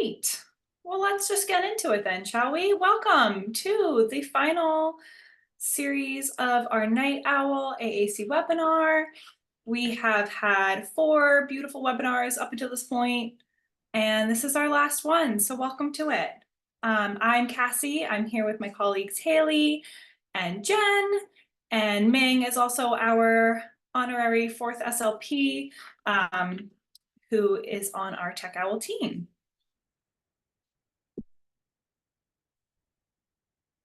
right. Well, let's just get into it then, shall we? Welcome to the final series of our Night Owl AAC webinar. We have had 4 beautiful webinars up until this point, and this is our last one, so welcome to it. I'm Cassie. I'm here with my colleagues Haley and Jen, and Ming is also our honorary 4th SLP, who is on our Tech Owl team.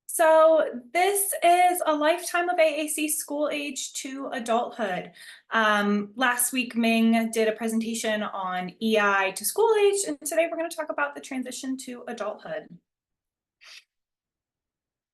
So this is a lifetime of AAC school age to adulthood. Last week, Ming did a presentation on EI to school age, and today we're going to talk about the transition to adulthood.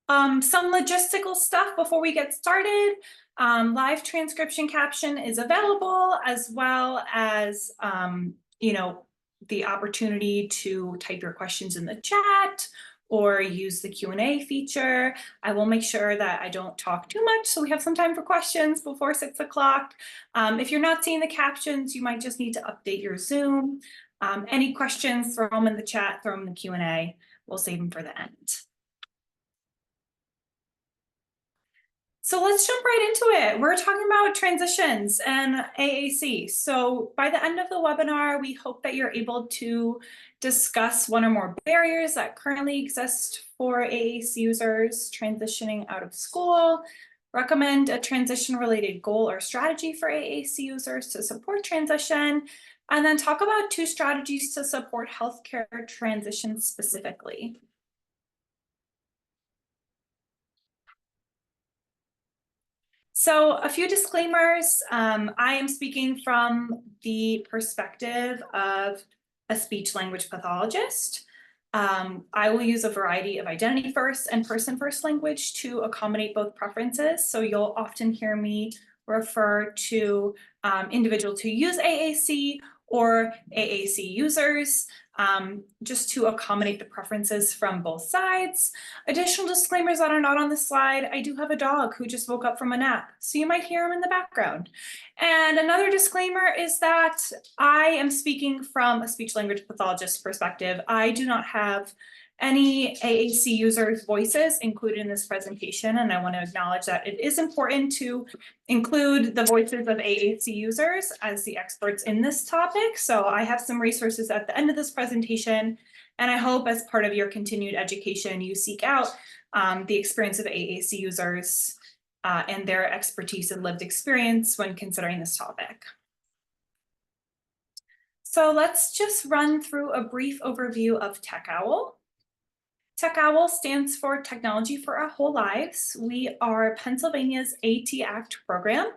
Some logistical stuff before we get started. Live transcription caption is available, as well as, the opportunity to type your questions in the chat or use the Q&A feature. I will make sure that I don't talk too much, so we have some time for questions before 6 o'clock. If you're not seeing the captions, you might just need to update your Zoom. Any questions, throw them in the chat, throw them in the Q&A. We'll save them for the end. So let's jump right into it. We're talking about transitions and AAC. So by the end of the webinar, we hope that you're able to discuss 1 or more barriers that currently exist for AAC users transitioning out of school, recommend a transition-related goal or strategy for AAC users to support transition, and then talk about 2 strategies to support healthcare transition specifically. So a few disclaimers. I am speaking from the perspective of a speech language pathologist. I will use a variety of identity first and person first language to accommodate both preferences. So you'll often hear me refer to individuals who use AAC or AAC users, just to accommodate the preferences from both sides. Additional disclaimers that are not on the slide: I do have a dog who just woke up from a nap, so you might hear him in the background. And another disclaimer is that I am speaking from a speech language pathologist perspective. I do not have any AAC users' voices included in this presentation, and I want to acknowledge that it is important to include the voices of AAC users as the experts in this topic. So I have some resources at the end of this presentation, and I hope as part of your continued education, you seek out the experience of AAC users and their expertise and lived experience when considering this topic. So let's just run through a brief overview of Tech Owl. Tech Owl stands for Technology for Our Whole Lives. We are Pennsylvania's AT Act program.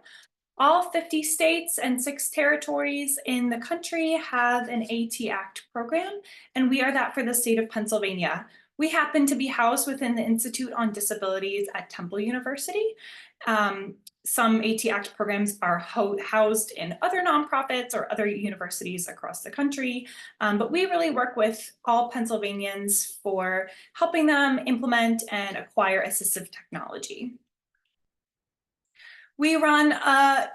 All 50 states and 6 territories in the country have an AT Act program, and we are that for the state of Pennsylvania. We happen to be housed within the Institute on Disabilities at Temple University. Some AT Act programs are housed in other nonprofits or other universities across the country, but we really work with all Pennsylvanians for helping them implement and acquire assistive technology. We run a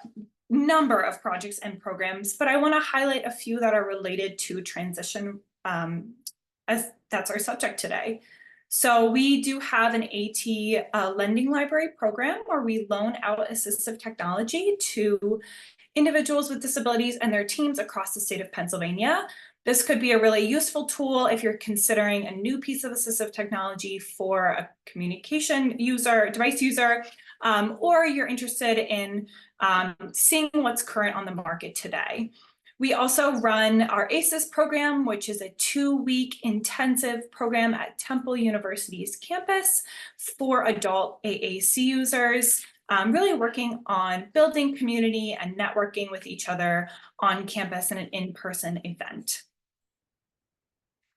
number of projects and programs, but I want to highlight a few that are related to transition, as that's our subject today. So we do have an AT lending library program where we loan out assistive technology to individuals with disabilities and their teams across the state of Pennsylvania. This could be a really useful tool if you're considering a new piece of assistive technology for a communication user, device user, or you're interested in seeing what's current on the market today. We also run our ACES program, which is a 2-week intensive program at Temple University's campus for adult AAC users, really working on building community and networking with each other on campus in an in-person event.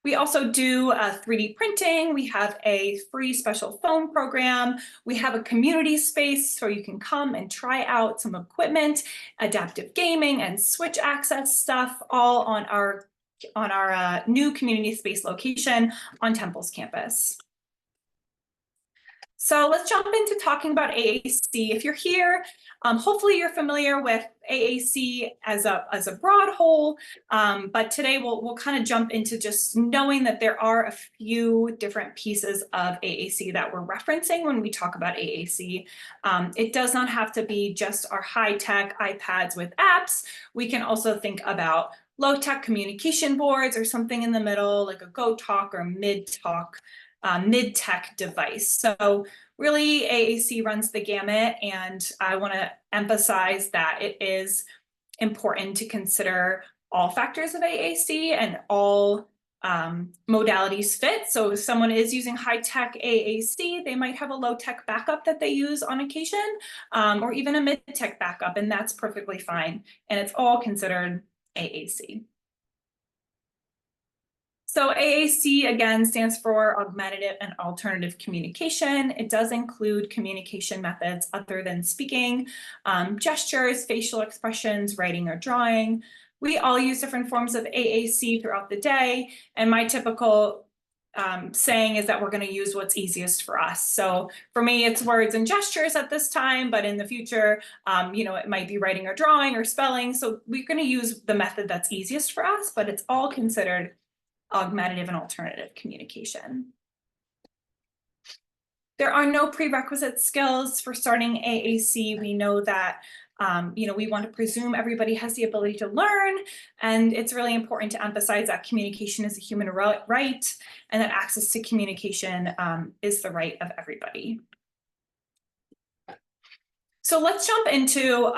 We also do 3D printing. We have a free special phone program. We have a community space so you can come and try out some equipment, adaptive gaming and switch access stuff, all on our new community space location on Temple's campus. So let's jump into talking about AAC. If you're here, hopefully you're familiar with AAC as a broad whole, but today we'll kind of jump into just knowing that there are a few different pieces of AAC that we're referencing when we talk about AAC. It does not have to be just our high-tech iPads with apps. We can also think about low-tech communication boards or something in the middle, like a GoTalk or mid-tech device. So really AAC runs the gamut, and I want to emphasize that it is important to consider all factors of AAC and all modalities fit. So if someone is using high-tech AAC, they might have a low-tech backup that they use on occasion, or even a mid-tech backup, and that's perfectly fine. And it's all considered AAC. So AAC, again, stands for Augmentative and Alternative Communication. It does include communication methods other than speaking, gestures, facial expressions, writing or drawing. We all use different forms of AAC throughout the day, and my typical saying is that we're going to use what's easiest for us. So for me, it's words and gestures at this time, but in the future, it might be writing or drawing or spelling. So we're going to use the method that's easiest for us, but it's all considered augmentative and alternative communication. There are no prerequisite skills for starting AAC. We know that we want to presume everybody has the ability to learn, and it's really important to emphasize that communication is a human right, and that access to communication is the right of everybody. So let's jump into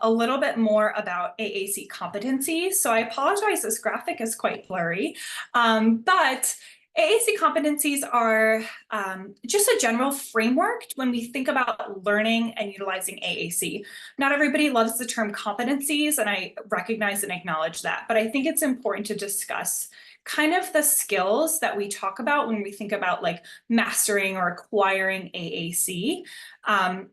a little bit more about AAC competencies. So I apologize, this graphic is quite blurry, but AAC competencies are just a general framework when we think about learning and utilizing AAC. Not everybody loves the term competencies, and I recognize and acknowledge that, but I think it's important to discuss kind of the skills that we talk about when we think about like mastering or acquiring AAC.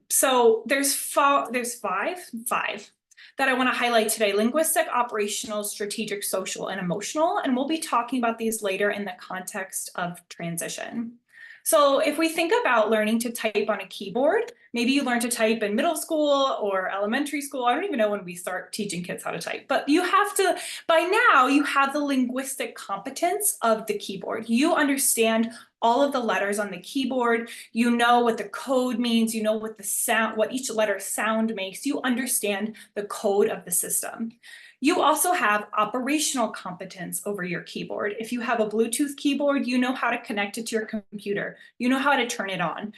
So there's five that I want to highlight today: linguistic, operational, strategic, social, and emotional. And we'll be talking about these later in the context of transition. So if we think about learning to type on a keyboard, maybe you learn to type in middle school or elementary school. I don't even know when we start teaching kids how to type, but you have to, by now, you have the linguistic competence of the keyboard. You understand all of the letters on the keyboard. You know what the code means. You know what the sound, what each letter sound makes. You understand the code of the system. You also have operational competence over your keyboard. If you have a Bluetooth keyboard, you know how to connect it to your computer. You know how to turn it on.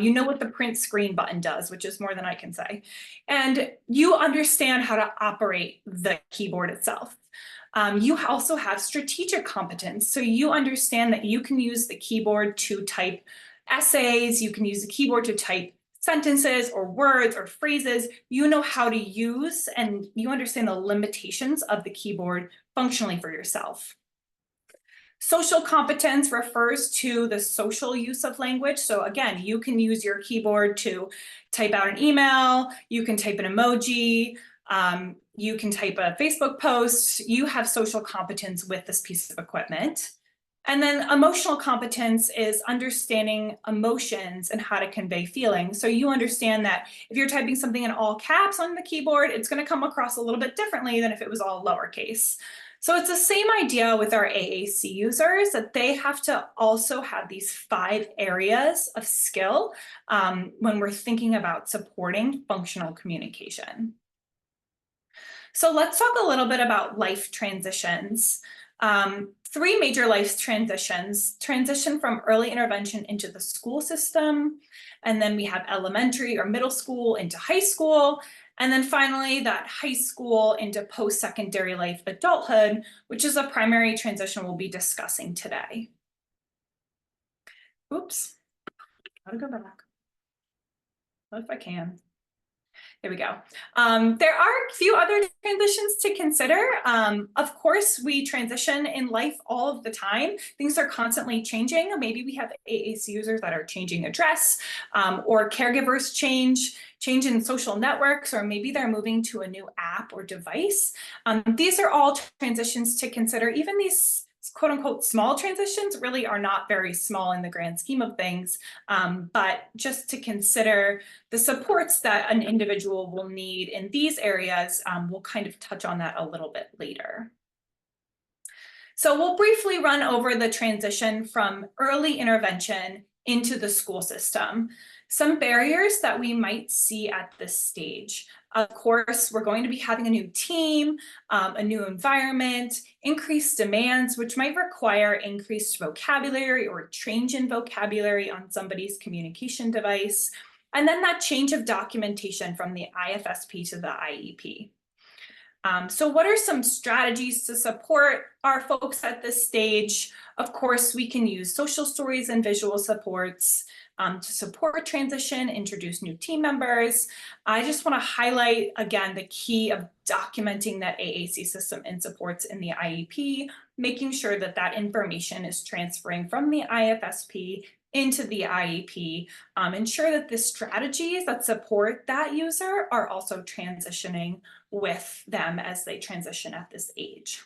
You know what the print screen button does, which is more than I can say. And you understand how to operate the keyboard itself. You also have strategic competence. So you understand that you can use the keyboard to type essays. You can use the keyboard to type sentences or words or phrases. You know how to use, and you understand the limitations of the keyboard functionally for yourself. Social competence refers to the social use of language. So again, you can use your keyboard to type out an email, you can type an emoji, you can type a Facebook post. You have social competence with this piece of equipment. And then emotional competence is understanding emotions and how to convey feelings. So you understand that if you're typing something in all caps on the keyboard, it's going to come across a little bit differently than if it was all lowercase. So it's the same idea with our AAC users, that they have to also have these 5 areas of skill when we're thinking about supporting functional communication. So let's talk a little bit about life transitions. 3 major life transitions: transition from early intervention into the school system, and then we have elementary or middle school into high school, and then finally that high school into post-secondary life adulthood, which is a primary transition we'll be discussing today. Oops, gotta go back. What if I can? There we go. There are a few other transitions to consider. Of course, we transition in life all of the time. Things are constantly changing. Maybe we have AAC users that are changing address, or caregivers change in social networks, or maybe they're moving to a new app or device. These are all transitions to consider. Even these quote unquote small transitions really are not very small in the grand scheme of things, but just to consider the supports that an individual will need in these areas, we'll kind of touch on that a little bit later. So we'll briefly run over the transition from early intervention into the school system. Some barriers that we might see at this stage. Of course, we're going to be having a new team, a new environment, increased demands, which might require increased vocabulary or change in vocabulary on somebody's communication device. And then that change of documentation from the IFSP to the IEP. So what are some strategies to support our folks at this stage? Of course, we can use social stories and visual supports to support transition, introduce new team members. I just want to highlight again the key of documenting that AAC system and supports in the IEP, making sure that that information is transferring from the IFSP into the IEP, ensure that the strategies that support that user are also transitioning with them as they transition at this age.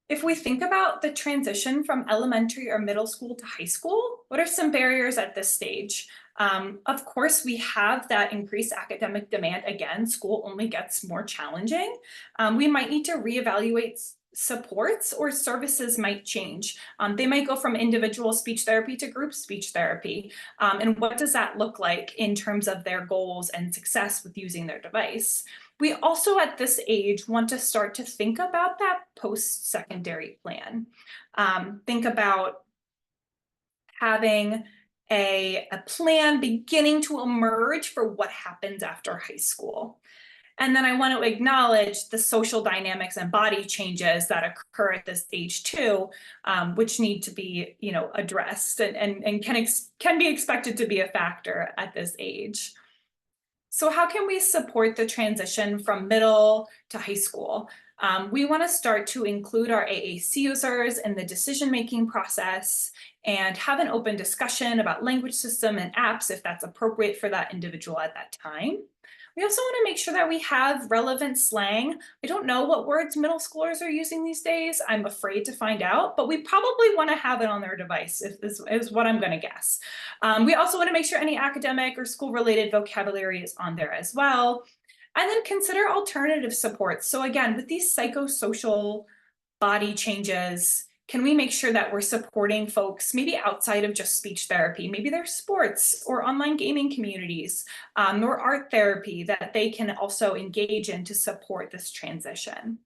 If we think about the transition from elementary or middle school to high school, what are some barriers at this stage? Of course, we have that increased academic demand. Again, school only gets more challenging. We might need to reevaluate supports, or services might change. They might go from individual speech therapy to group speech therapy. And what does that look like in terms of their goals and success with using their device? We also at this age want to start to think about that post-secondary plan. Think about having a plan beginning to emerge for what happens after high school. And then I want to acknowledge the social dynamics and body changes that occur at this age too, which need to be, addressed and can be expected to be a factor at this age. So how can we support the transition from middle to high school? We want to start to include our AAC users in the decision-making process and have an open discussion about language system and apps if that's appropriate for that individual at that time. We also want to make sure that we have relevant slang. I don't know what words middle schoolers are using these days. I'm afraid to find out, but we probably want to have it on their device, if this is what I'm going to guess. We also want to make sure any academic or school-related vocabulary is on there as well. And then consider alternative supports. So again, with these psychosocial body changes, can we make sure that we're supporting folks maybe outside of just speech therapy? Maybe there's sports or online gaming communities or art therapy that they can also engage in to support this transition.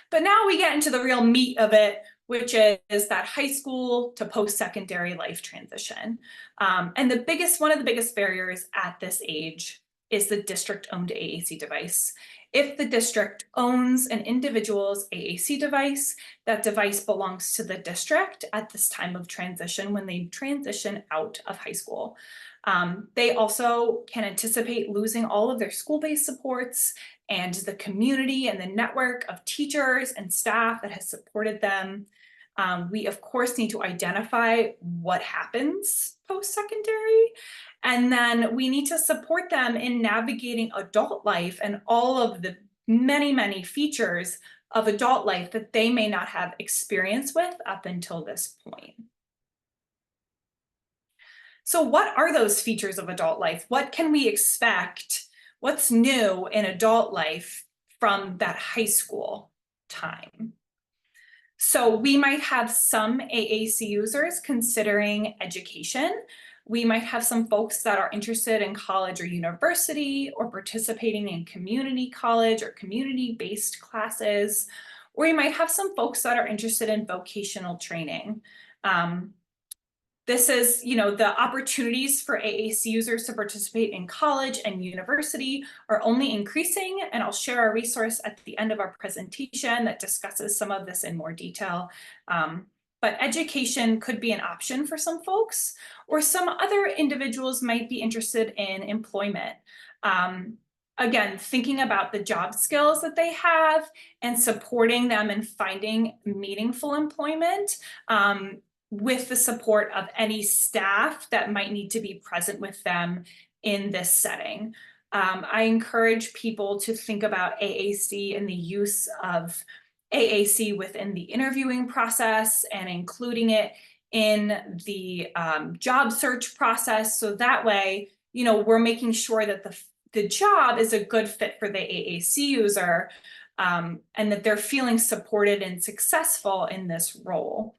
But now we get into the real meat of it, which is that high school to post-secondary life transition. And one of the biggest barriers at this age is the district-owned AAC device. If the district owns an individual's AAC device, that device belongs to the district at this time of transition when they transition out of high school. They also can anticipate losing all of their school-based supports and the community and the network of teachers and staff that has supported them. We, of course, need to identify what happens post-secondary, and then we need to support them in navigating adult life and all of the many, many features of adult life that they may not have experience with up until this point. So what are those features of adult life? What can we expect? What's new in adult life from that high school time? So we might have some AAC users considering education. We might have some folks that are interested in college or university or participating in community college or community-based classes. Or we might have some folks that are interested in vocational training. This is, the opportunities for AAC users to participate in college and university are only increasing, and I'll share a resource at the end of our presentation that discusses some of this in more detail. But education could be an option for some folks, or some other individuals might be interested in employment. Again, thinking about the job skills that they have and supporting them in finding meaningful employment with the support of any staff that might need to be present with them in this setting. I encourage people to think about AAC and the use of AAC within the interviewing process and including it in the job search process. So that way, we're making sure that the job is a good fit for the AAC user, and that they're feeling supported and successful in this role.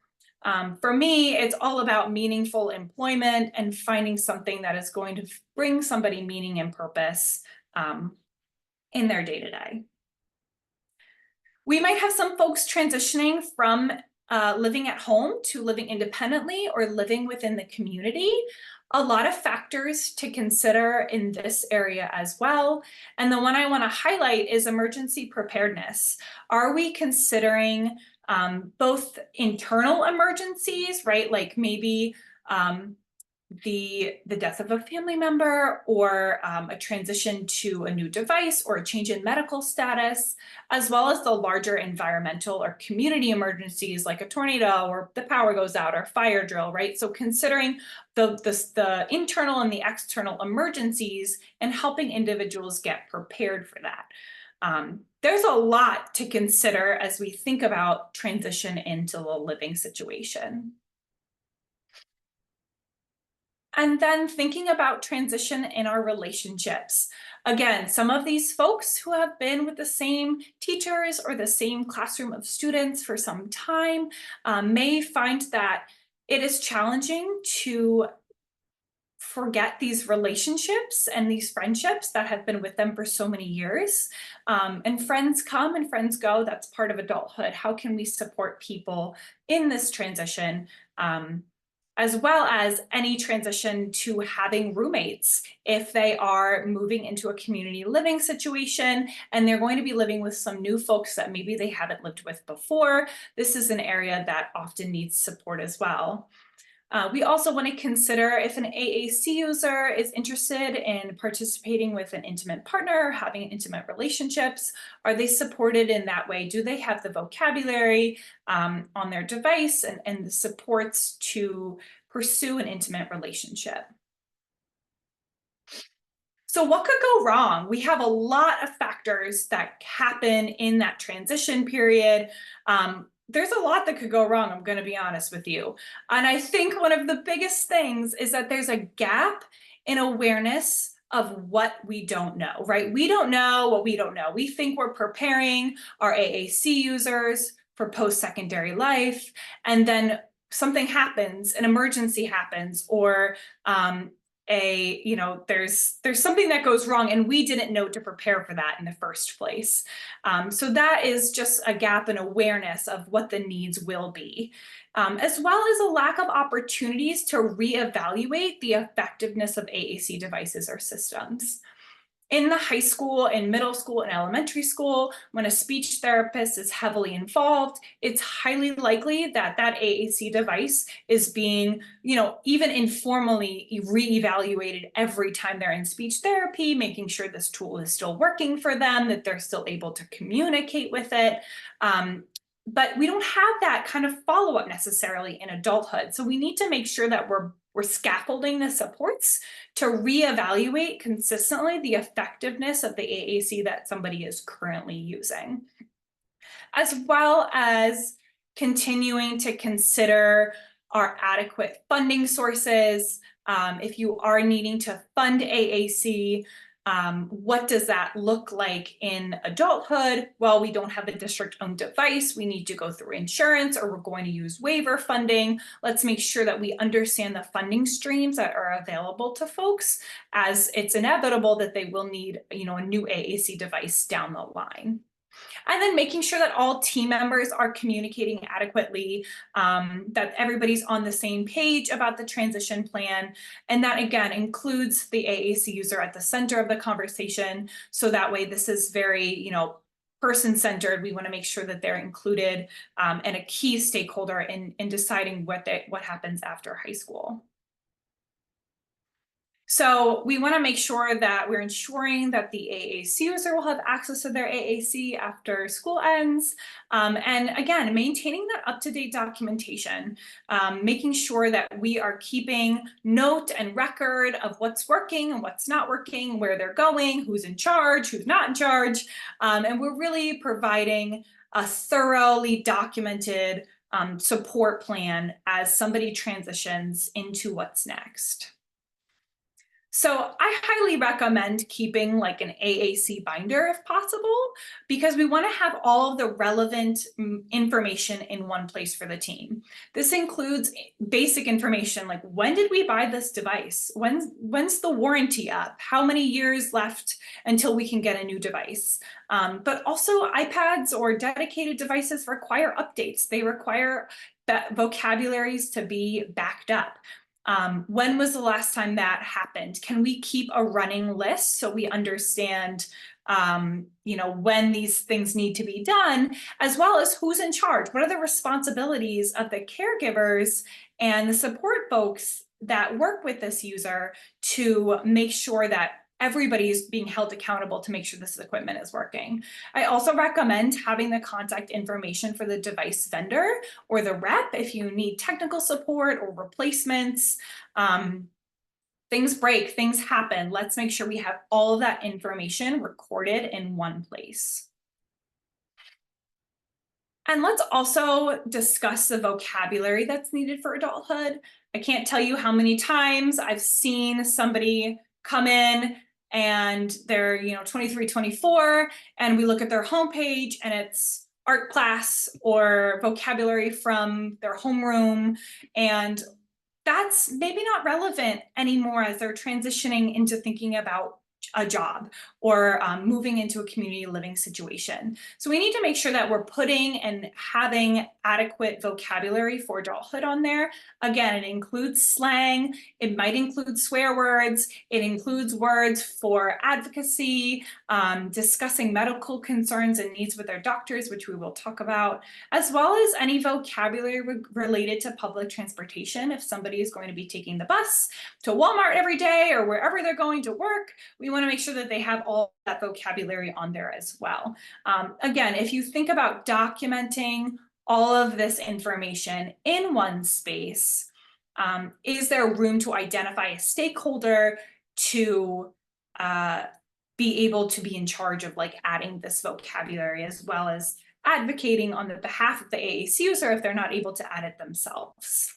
For me, it's all about meaningful employment and finding something that is going to bring somebody meaning and purpose in their day-to-day. We might have some folks transitioning from living at home to living independently or living within the community. A lot of factors to consider in this area as well. And the one I want to highlight is emergency preparedness. Are we considering both internal emergencies, right? Like maybe the death of a family member, or a transition to a new device, or a change in medical status, as well as the larger environmental or community emergencies like a tornado, or the power goes out, or fire drill, right? So considering the internal and the external emergencies and helping individuals get prepared for that. There's a lot to consider as we think about transition into the living situation. And then thinking about transition in our relationships. Again, some of these folks who have been with the same teachers or the same classroom of students for some time may find that it is challenging to forget these relationships and these friendships that have been with them for so many years. And friends come and friends go. That's part of adulthood. How can we support people in this transition? As well as any transition to having roommates if they are moving into a community living situation and they're going to be living with some new folks that maybe they haven't lived with before. This is an area that often needs support as well. We also want to consider if an AAC user is interested in participating with an intimate partner, having intimate relationships. Are they supported in that way? Do they have the vocabulary on their device and the supports to pursue an intimate relationship? So what could go wrong? We have a lot of factors that happen in that transition period. There's a lot that could go wrong, I'm going to be honest with you. And I think one of the biggest things is that there's a gap in awareness of what we don't know, right? We don't know what we don't know. We think we're preparing our AAC users for post-secondary life, and then something happens, an emergency happens, or there's something that goes wrong and we didn't know to prepare for that in the first place. So that is just a gap in awareness of what the needs will be, as well as a lack of opportunities to reevaluate the effectiveness of AAC devices or systems. In the high school and middle school and elementary school, when a speech therapist is heavily involved, it's highly likely that that AAC device is being, even informally reevaluated every time they're in speech therapy, making sure this tool is still working for them, that they're still able to communicate with it. But we don't have that kind of follow-up necessarily in adulthood. So we need to make sure that we're scaffolding the supports to reevaluate consistently the effectiveness of the AAC that somebody is currently using, as well as continuing to consider our adequate funding sources. If you are needing to fund AAC, what does that look like in adulthood? Well, we don't have a district-owned device. We need to go through insurance, or we're going to use waiver funding. Let's make sure that we understand the funding streams that are available to folks, as it's inevitable that they will need, a new AAC device down the line. And then making sure that all team members are communicating adequately, that everybody's on the same page about the transition plan. And that, again, includes the AAC user at the center of the conversation. So that way, this is very, person-centered. We want to make sure that they're included and a key stakeholder in deciding what happens after high school. So we want to make sure that we're ensuring that the AAC user will have access to their AAC after school ends. And again, maintaining that up-to-date documentation, making sure that we are keeping note and record of what's working and what's not working, where they're going, who's in charge, who's not in charge. And we're really providing a thoroughly documented support plan as somebody transitions into what's next. So I highly recommend keeping like an AAC binder if possible, because we want to have all of the relevant information in one place for the team. This includes basic information like, when did we buy this device? When's the warranty up? How many years left until we can get a new device? But also iPads or dedicated devices require updates. They require vocabularies to be backed up. When was the last time that happened? Can we keep a running list so we understand, when these things need to be done, as well as who's in charge? What are the responsibilities of the caregivers and the support folks that work with this user to make sure that everybody's being held accountable to make sure this equipment is working? I also recommend having the contact information for the device vendor or the rep if you need technical support or replacements. Things break, things happen. Let's make sure we have all of that information recorded in one place. And let's also discuss the vocabulary that's needed for adulthood. I can't tell you how many times I've seen somebody come in and they're 23, 24, and we look at their homepage and it's art class or vocabulary from their homeroom, and that's maybe not relevant anymore as they're transitioning into thinking about a job or moving into a community living situation. So we need to make sure that we're putting and having adequate vocabulary for adulthood on there. Again, it includes slang, it might include swear words, it includes words for advocacy, discussing medical concerns and needs with their doctors, which we will talk about, as well as any vocabulary related to public transportation. If somebody is going to be taking the bus to Walmart every day or wherever they're going to work, we want to make sure that they have all that vocabulary on there as well. Again, if you think about documenting all of this information in one space, is there room to identify a stakeholder to be able to be in charge of like adding this vocabulary, as well as advocating on the behalf of the AAC user if they're not able to add it themselves?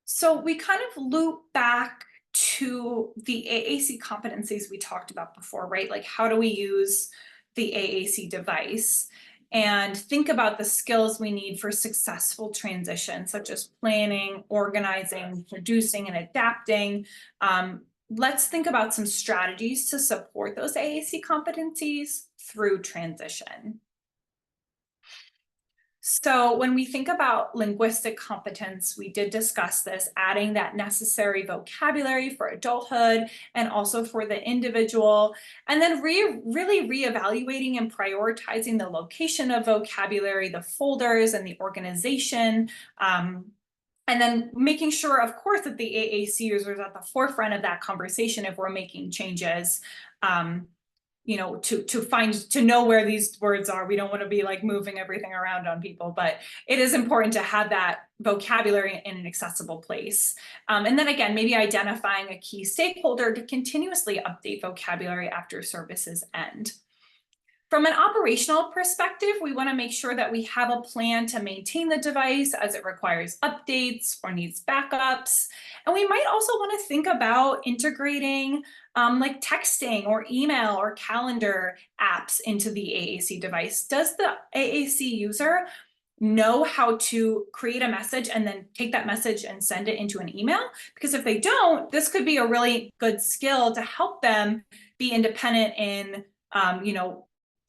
So we kind of loop back to the AAC competencies we talked about before, right? Like, how do we use the AAC device and think about the skills we need for successful transition, such as planning, organizing, producing, and adapting. Let's think about some strategies to support those AAC competencies through transition. So when we think about linguistic competence, we did discuss this, adding that necessary vocabulary for adulthood and also for the individual, and then really reevaluating and prioritizing the location of vocabulary, the folders, and the organization. And then making sure, of course, that the AAC user is at the forefront of that conversation if we're making changes. To know where these words are. We don't want to be like moving everything around on people, but it is important to have that vocabulary in an accessible place. And then again, maybe identifying a key stakeholder to continuously update vocabulary after services end. From an operational perspective, we want to make sure that we have a plan to maintain the device as it requires updates or needs backups. And we might also want to think about integrating like texting or email or calendar apps into the AAC device. Does the AAC user know how to create a message and then take that message and send it into an email? Because if they don't, this could be a really good skill to help them be independent in,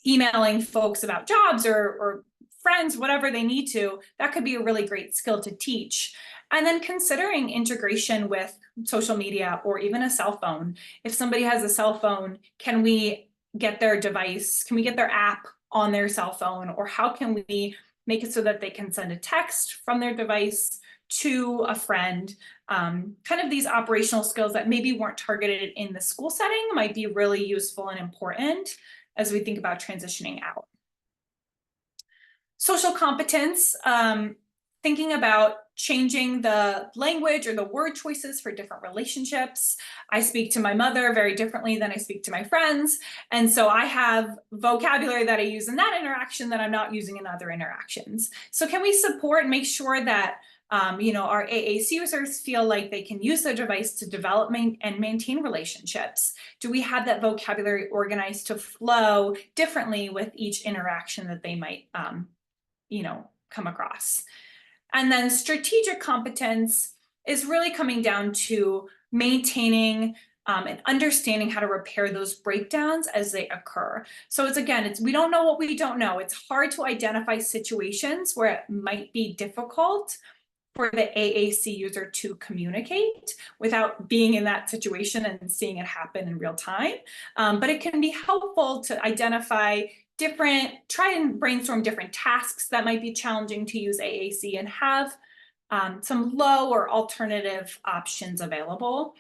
emailing folks about jobs or friends, whatever they need to. That could be a really great skill to teach. And then considering integration with social media or even a cell phone. If somebody has a cell phone, can we get their device? Can we get their app on their cell phone? Or how can we make it so that they can send a text from their device to a friend? Kind of these operational skills that maybe weren't targeted in the school setting might be really useful and important as we think about transitioning out. Social competence. thinking about changing the language or the word choices for different relationships. I speak to my mother very differently than I speak to my friends. And so I have vocabulary that I use in that interaction that I'm not using in other interactions. So can we support and make sure that our AAC users feel like they can use the device to develop and maintain relationships? Do we have that vocabulary organized to flow differently with each interaction that they might, come across? And then strategic competence is really coming down to maintaining and understanding how to repair those breakdowns as they occur. So it's we don't know what we don't know. It's hard to identify situations where it might be difficult for the AAC user to communicate without being in that situation and seeing it happen in real time. But it can be helpful to identify try and brainstorm different tasks that might be challenging to use AAC and have some low or alternative options available,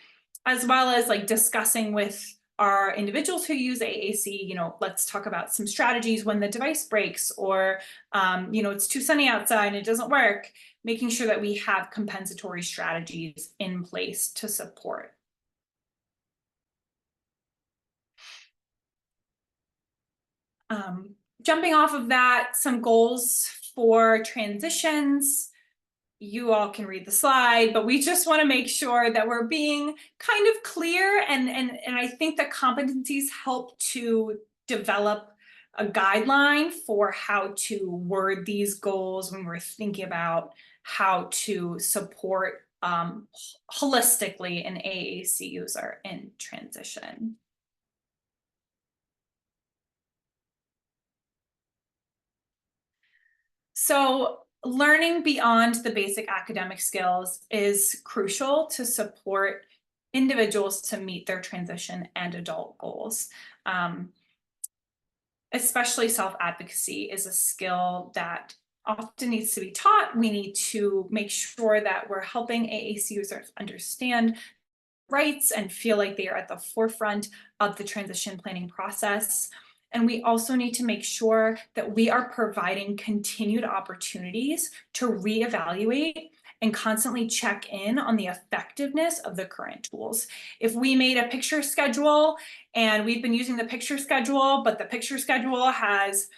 as well as like discussing with our individuals who use AAC, let's talk about some strategies when the device breaks or, it's too sunny outside and it doesn't work, making sure that we have compensatory strategies in place to support. Jumping off of that, some goals for transitions. You all can read the slide, but we just want to make sure that we're being kind of clear, and I think the competencies help to develop a guideline for how to word these goals when we're thinking about how to support holistically an AAC user in transition. So learning beyond the basic academic skills is crucial to support individuals to meet their transition and adult goals. Especially self-advocacy is a skill that often needs to be taught. We need to make sure that we're helping AAC users understand rights and feel like they are at the forefront of the transition planning process. And we also need to make sure that we are providing continued opportunities to reevaluate and constantly check in on the effectiveness of the current tools. If we made a picture schedule and we've been using the picture schedule, but the picture schedule has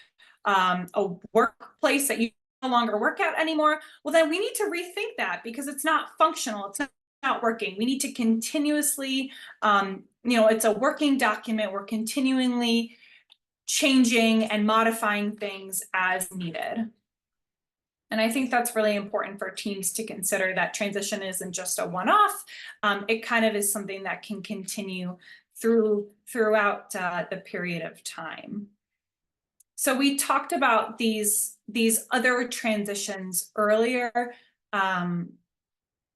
a workplace that you no longer work at anymore, well, then we need to rethink that because it's not functional. It's not working. We need to continuously, it's a working document. We're continually changing and modifying things as needed. And I think that's really important for teams to consider, that transition isn't just a one-off. It kind of is something that can continue throughout the period of time. So we talked about these other transitions earlier.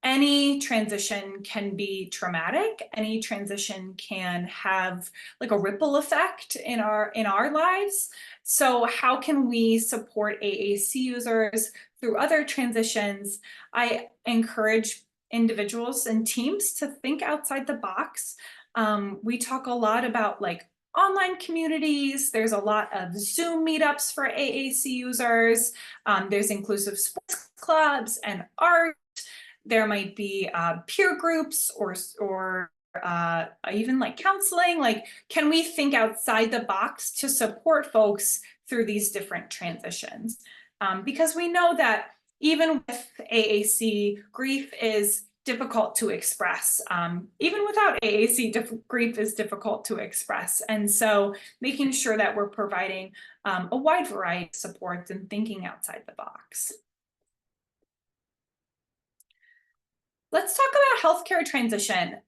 Any transition can be traumatic. Any transition can have like a ripple effect in our lives. So how can we support AAC users through other transitions? I encourage individuals and teams to think outside the box. We talk a lot about like online communities. There's a lot of Zoom meetups for AAC users. There's inclusive sports clubs and art. There might be peer groups or even like counseling. Like, can we think outside the box to support folks through these different transitions? Because we know that even with AAC, grief is difficult to express. Even without AAC, grief is difficult to express. And so making sure that we're providing a wide variety of supports and thinking outside the box. Let's talk about healthcare transition.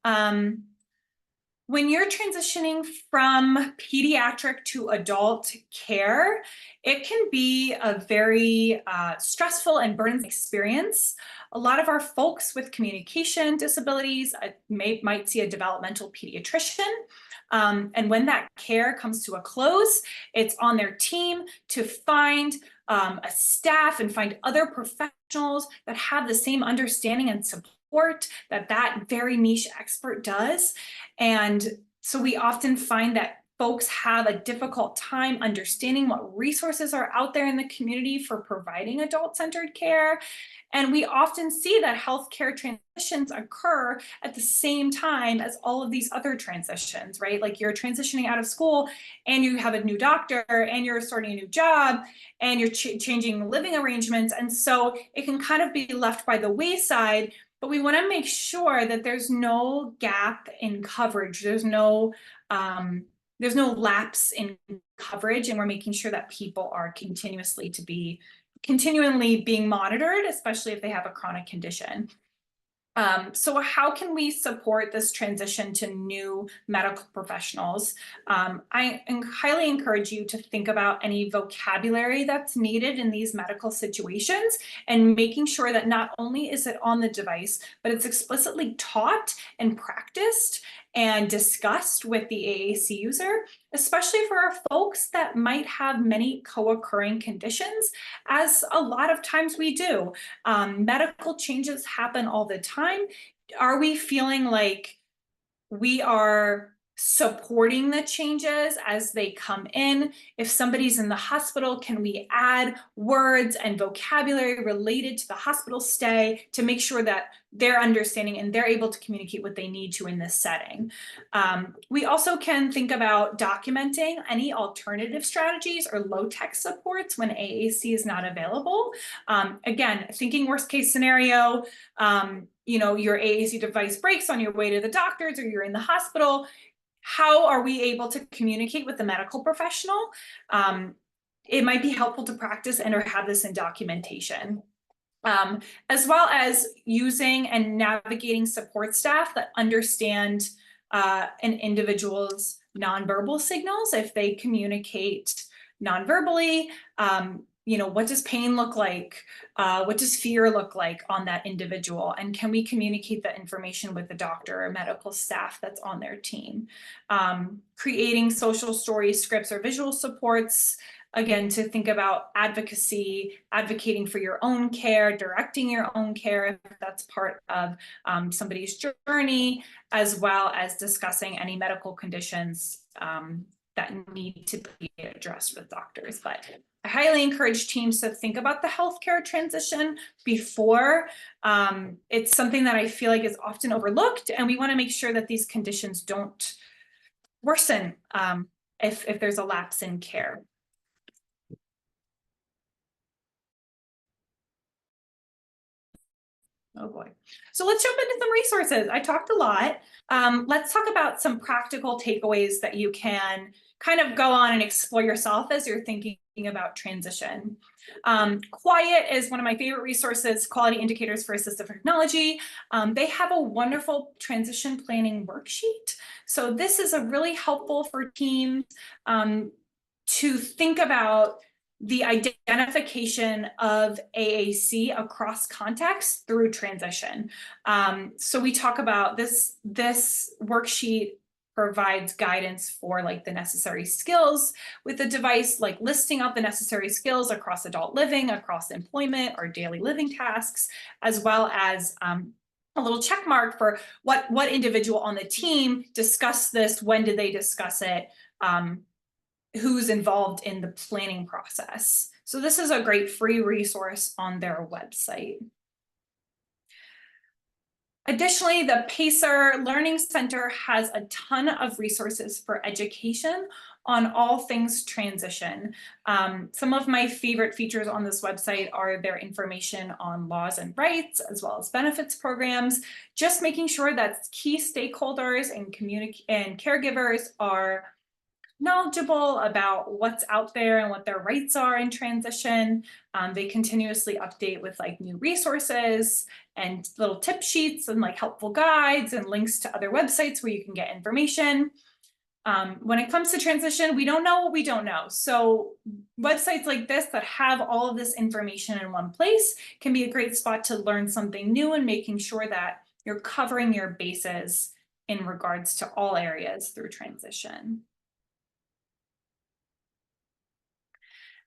When you're transitioning from pediatric to adult care, it can be a very stressful and burdensome experience. A lot of our folks with communication disabilities might see a developmental pediatrician. And when that care comes to a close, it's on their team to find a staff and find other professionals that have the same understanding and support that very niche expert does. And so we often find that folks have a difficult time understanding what resources are out there in the community for providing adult-centered care. And we often see that healthcare transitions occur at the same time as all of these other transitions, right? Like you're transitioning out of school and you have a new doctor and you're starting a new job and you're changing living arrangements. And so it can kind of be left by the wayside, but we want to make sure that there's no gap in coverage. There's no lapse in coverage, and we're making sure that people are continually being monitored, especially if they have a chronic condition. So how can we support this transition to new medical professionals? I highly encourage you to think about any vocabulary that's needed in these medical situations and making sure that not only is it on the device, but it's explicitly taught and practiced and discussed with the AAC user, especially for our folks that might have many co-occurring conditions, as a lot of times we do. Medical changes happen all the time. Are we feeling like we are supporting the changes as they come in? If somebody's in the hospital, can we add words and vocabulary related to the hospital stay to make sure that they're understanding and they're able to communicate what they need to in this setting? We also can think about documenting any alternative strategies or low-tech supports when AAC is not available. Again, thinking worst case scenario, your AAC device breaks on your way to the doctors or you're in the hospital. How are we able to communicate with the medical professional? It might be helpful to practice and or have this in documentation. As well as using and navigating support staff that understand an individual's nonverbal signals. If they communicate nonverbally, what does pain look like? What does fear look like on that individual? And can we communicate that information with the doctor or medical staff that's on their team? Creating social story scripts or visual supports, again, to think about advocacy, advocating for your own care, directing your own care if that's part of somebody's journey, as well as discussing any medical conditions that need to be addressed with doctors. But I highly encourage teams to think about the healthcare transition before. It's something that I feel like is often overlooked, and we want to make sure that these conditions don't worsen if there's a lapse in care. Oh boy. So let's jump into some resources. I talked a lot. Let's talk about some practical takeaways that you can kind of go on and explore yourself as you're thinking about transition. Quiet is one of my favorite resources, Quality Indicators for Assistive Technology. They have a wonderful transition planning worksheet. So this is a really helpful for teams to think about the identification of AAC across contexts through transition. So we talk about this worksheet provides guidance for like the necessary skills with the device, like listing out the necessary skills across adult living, across employment or daily living tasks, as well as a little check mark for what individual on the team discussed this, when did they discuss it, who's involved in the planning process. So this is a great free resource on their website. Additionally, the PACER Learning Center has a ton of resources for education on all things transition. Some of my favorite features on this website are their information on laws and rights, as well as benefits programs, just making sure that key stakeholders and caregivers are knowledgeable about what's out there and what their rights are in transition. They continuously update with like new resources and little tip sheets and like helpful guides and links to other websites where you can get information. When it comes to transition, we don't know what we don't know. So websites like this that have all of this information in one place can be a great spot to learn something new and making sure that you're covering your bases in regards to all areas through transition.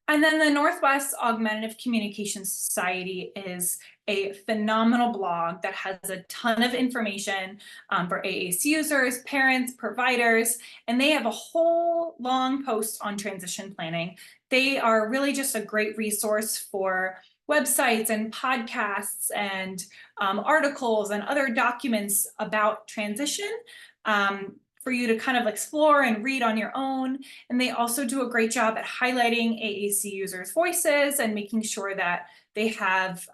And then the Northwest Augmentative Communication Society is a phenomenal blog that has a ton of information for AAC users, parents, providers, and they have a whole long post on transition planning. They are really just a great resource for websites and podcasts and articles and other documents about transition. For you to kind of explore and read on your own. And they also do a great job at highlighting AAC users' voices and making sure that they have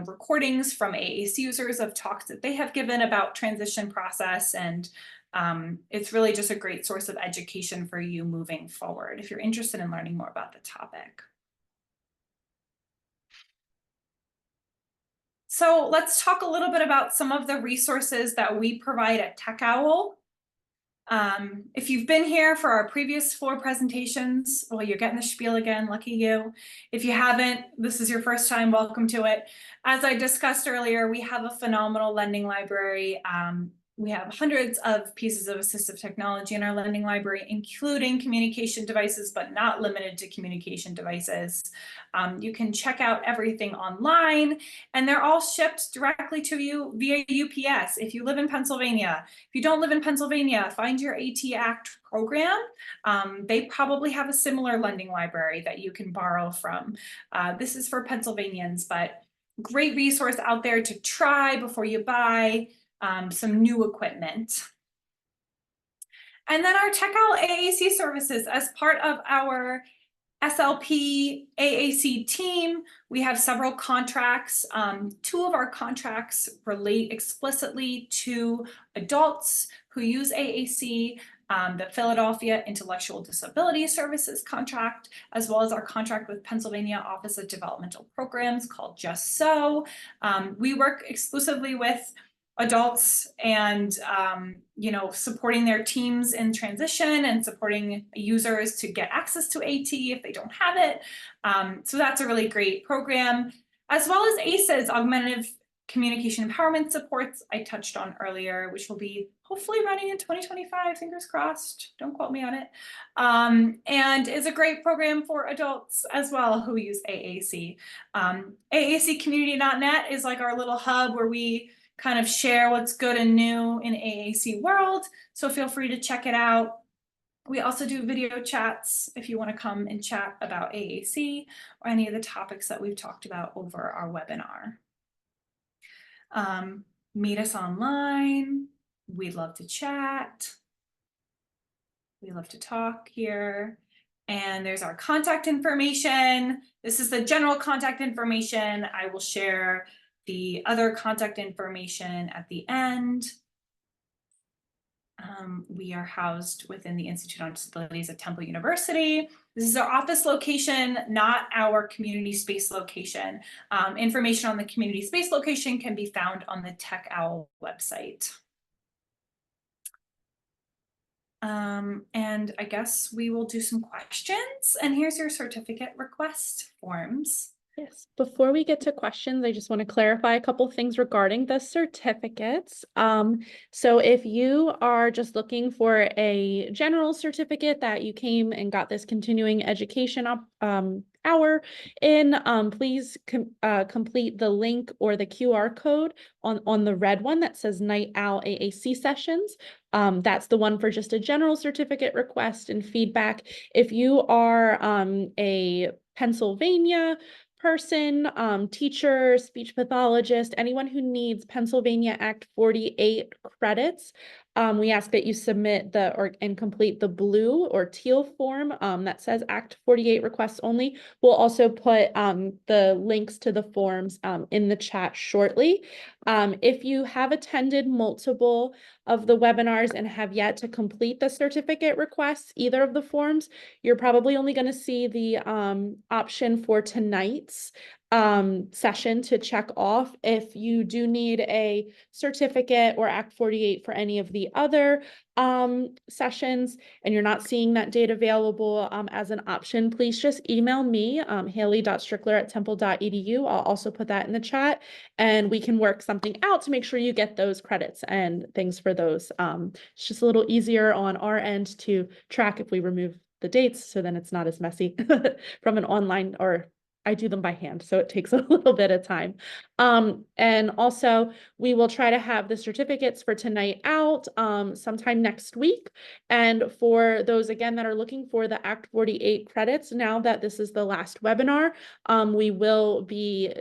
recordings from AAC users of talks that they have given about transition process. And it's really just a great source of education for you moving forward if you're interested in learning more about the topic. So let's talk a little bit about some of the resources that we provide at Tech Owl. If you've been here for our previous 4 presentations, well, you're getting the spiel again, lucky you. If you haven't, this is your first time, welcome to it. As I discussed earlier, we have a phenomenal lending library. We have hundreds of pieces of assistive technology in our lending library, including communication devices, but not limited to communication devices. You can check out everything online, and they're all shipped directly to you via UPS. If you live in Pennsylvania, if you don't live in Pennsylvania, find your AT Act program. They probably have a similar lending library that you can borrow from. This is for Pennsylvanians, but great resource out there to try before you buy some new equipment. And then our Tech Owl AAC services, as part of our SLP AAC team, we have several contracts. 2 of our contracts relate explicitly to adults who use AAC. The Philadelphia Intellectual Disability Services contract, as well as our contract with Pennsylvania Office of Developmental Programs called Just So. We work exclusively with adults and supporting their teams in transition and supporting users to get access to AT if they don't have it. So that's a really great program, as well as ACEs, Augmentative Communication Empowerment Supports, I touched on earlier, which will be hopefully running in 2025, fingers crossed, don't quote me on it, and is a great program for adults as well who use AAC. AACcommunity.net is like our little hub where we kind of share what's good and new in AAC world, so feel free to check it out. We also do video chats if you want to come and chat about AAC or any of the topics that we've talked about over our webinar. Meet us online. We'd love to chat. We love to talk here. And there's our contact information. This is the general contact information. I will share the other contact information at the end. We are housed within the Institute on Disabilities at Temple University. This is our office location, not our community space location. Information on the community space location can be found on the Tech Owl website. And I guess we will do some questions. And here's your certificate request forms. Yes, before we get to questions, I just want to clarify a couple things regarding the certificates. So if you are just looking for a general certificate that you came and got this continuing education hour in, please complete the link or the QR code on the red one that says Night Owl AAC sessions. That's the one for just a general certificate request and feedback. If you are a Pennsylvania person, teacher, speech pathologist, anyone who needs Pennsylvania Act 48 credits, we ask that you submit and complete the blue or teal form that says Act 48 requests only. We'll also put the links to the forms in the chat shortly. If you have attended multiple of the webinars and have yet to complete the certificate requests, either of the forms, you're probably only going to see the option for tonight's session to check off. If you do need a certificate or Act 48 for any of the other sessions and you're not seeing that date available as an option, please just email me, haley.strickler@temple.edu. I'll also put that in the chat and we can work something out to make sure you get those credits and things for those. It's just a little easier on our end to track if we remove the dates, so then it's not as messy from an online, or I do them by hand, so it takes a little bit of time. And also we will try to have the certificates for tonight out sometime next week. And for those, again, that are looking for the Act 48 credits, now that this is the last webinar, we will be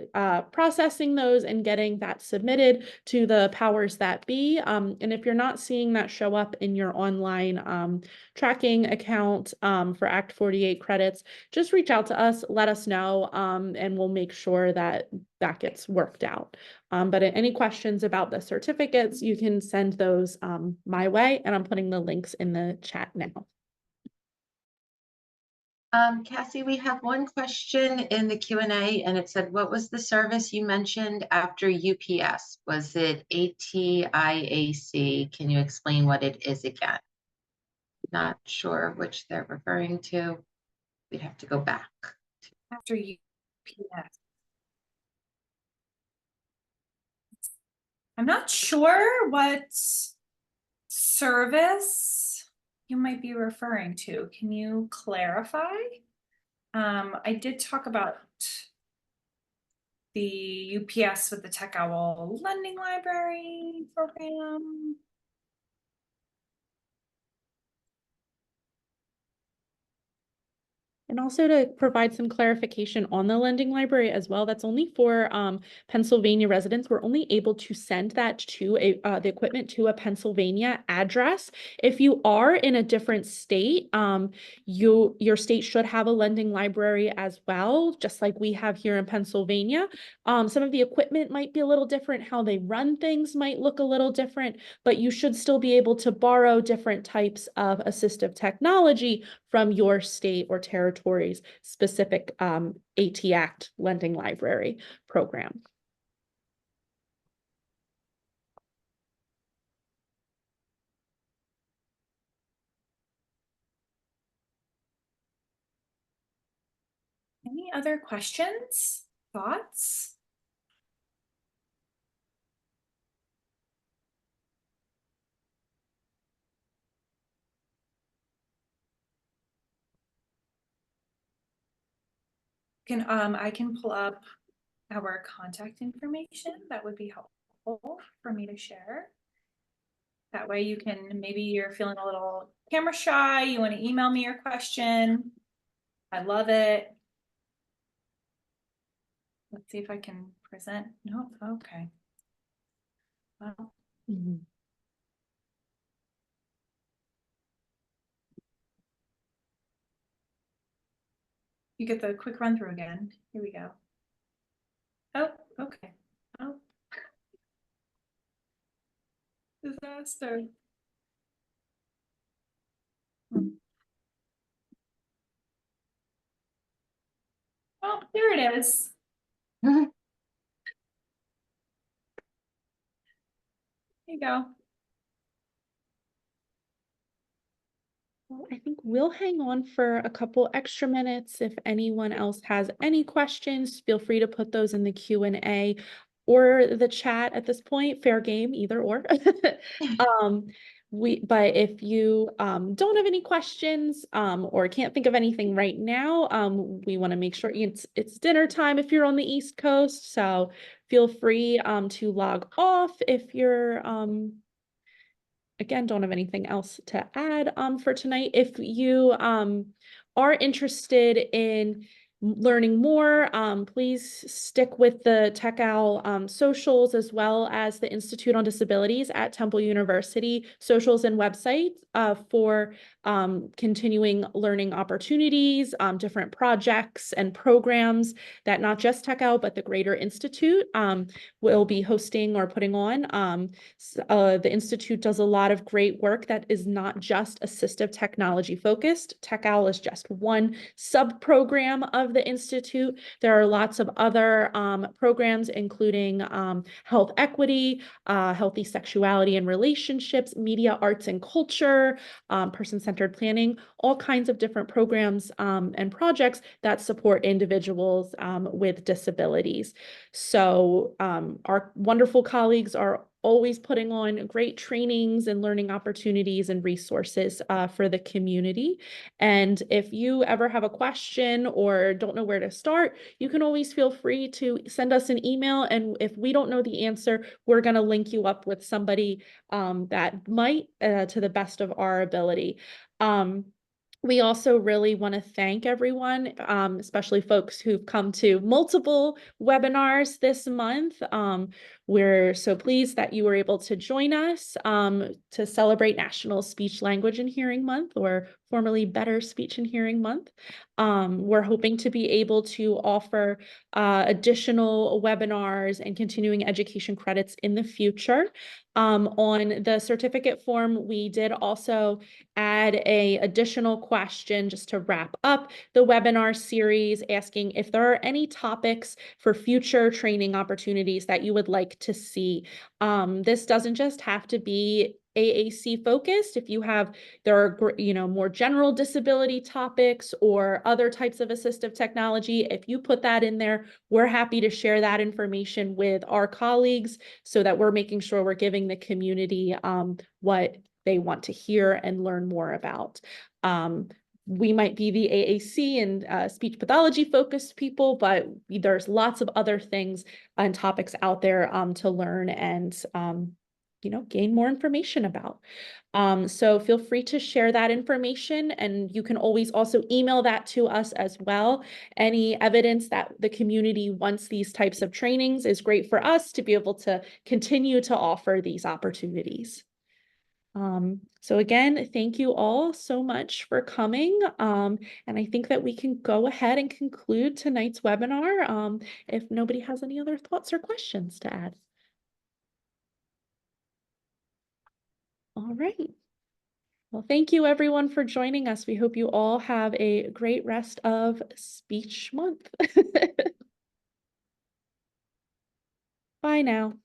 processing those and getting that submitted to the powers that be. And if you're not seeing that show up in your online tracking account for Act 48 credits, just reach out to us, let us know, and we'll make sure that that gets worked out. But any questions about the certificates, you can send those my way, and I'm putting the links in the chat now. Cassie, we have one question in the Q&A, and it said, what was the service you mentioned after UPS? Was it ATIAC? Can you explain what it is again? Not sure which they're referring to. We'd have to go back. After UPS. I'm not sure what service you might be referring to. Can you clarify? I did talk about the UPS with the Tech Owl Lending Library program. And also to provide some clarification on the lending library as well, that's only for Pennsylvania residents. We're only able to send that to the equipment to a Pennsylvania address. If you are in a different state, your state should have a lending library as well, just like we have here in Pennsylvania. Some of the equipment might be a little different, how they run things might look a little different, but you should still be able to borrow different types of assistive technology from your state or territory's specific AT Act lending library program. Any other questions, thoughts? I can pull up our contact information. That would be helpful for me to share. That way you can, maybe you're feeling a little camera shy, you want to email me your question. I love it. Let's see if I can present. No, okay. Well, you get the quick run through again. Here we go. Oh, okay. Oh. Disaster. Oh, here it is. There you go. Well, I think we'll hang on for a couple extra minutes. If anyone else has any questions, feel free to put those in the Q&A or the chat at this point. Fair game, either or. But if you don't have any questions or can't think of anything right now, we want to make sure it's dinner time if you're on the East Coast. So feel free to log off if you're again, don't have anything else to add for tonight. If you are interested in learning more, please stick with the Tech Owl socials, as well as the Institute on Disabilities at Temple University socials and websites for continuing learning opportunities, different projects and programs that not just Tech Owl, but the greater Institute will be hosting or putting on. The Institute does a lot of great work that is not just assistive technology focused. Tech Owl is just one sub-program of the Institute. There are lots of other programs, including health equity, healthy sexuality and relationships, media, arts and culture, person-centered planning, all kinds of different programs and projects that support individuals with disabilities. So our wonderful colleagues are always putting on great trainings and learning opportunities and resources for the community. And if you ever have a question or don't know where to start, you can always feel free to send us an email. And if we don't know the answer, we're going to link you up with somebody that might, to the best of our ability. We also really want to thank everyone, especially folks who've come to multiple webinars this month. We're so pleased that you were able to join us to celebrate National Speech, Language, and Hearing Month, or formerly Better Speech and Hearing Month. We're hoping to be able to offer additional webinars and continuing education credits in the future. On the certificate form, we did also add an additional question just to wrap up the webinar series, asking if there are any topics for future training opportunities that you would like to see. This doesn't just have to be AAC focused. If you have, there are, more general disability topics or other types of assistive technology, if you put that in there, we're happy to share that information with our colleagues so that we're making sure we're giving the community what they want to hear and learn more about. We might be the AAC and speech pathology focused people, but there's lots of other things and topics out there to learn and gain more information about. So feel free to share that information, and you can always also email that to us as well. Any evidence that the community wants these types of trainings is great for us to be able to continue to offer these opportunities. So again, thank you all so much for coming. And I think that we can go ahead and conclude tonight's webinar if nobody has any other thoughts or questions to add. All right. Well, thank you everyone for joining us. We hope you all have a great rest of Speech Month. Bye now.